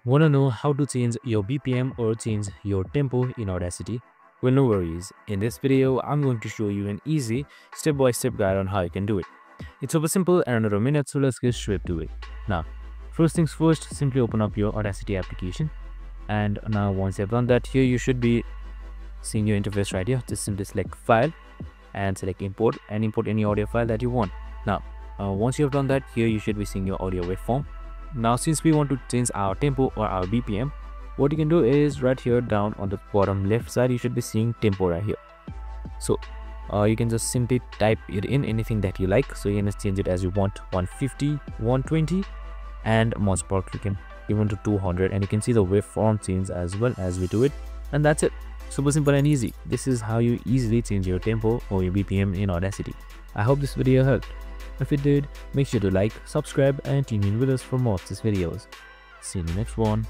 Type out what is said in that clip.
Want to know how to change your BPM or change your tempo in Audacity? Well, no worries. In this video, I'm going to show you an easy step-by-step guide on how you can do it. It's super simple and under a minute, so let's get straight to it. Now, first things first, simply open up your Audacity application. And now once you've done that, here you should be seeing your interface right here. Just simply select File and select Import and import any audio file that you want. Now, once you have done that, here you should be seeing your audio waveform. Now, since we want to change our tempo or our BPM, what you can do is right here down on the bottom left side, you should be seeing tempo right here. So you can just simply type it in anything that you like. So you can just change it as you want, 150, 120, and most part you can even to 200, and you can see the waveform change as well as we do it. And that's it. Super simple and easy. This is how you easily change your tempo or your BPM in Audacity. I hope this video helped. If it did, make sure to like, subscribe, and tune in with us for more of these videos. See you in the next one.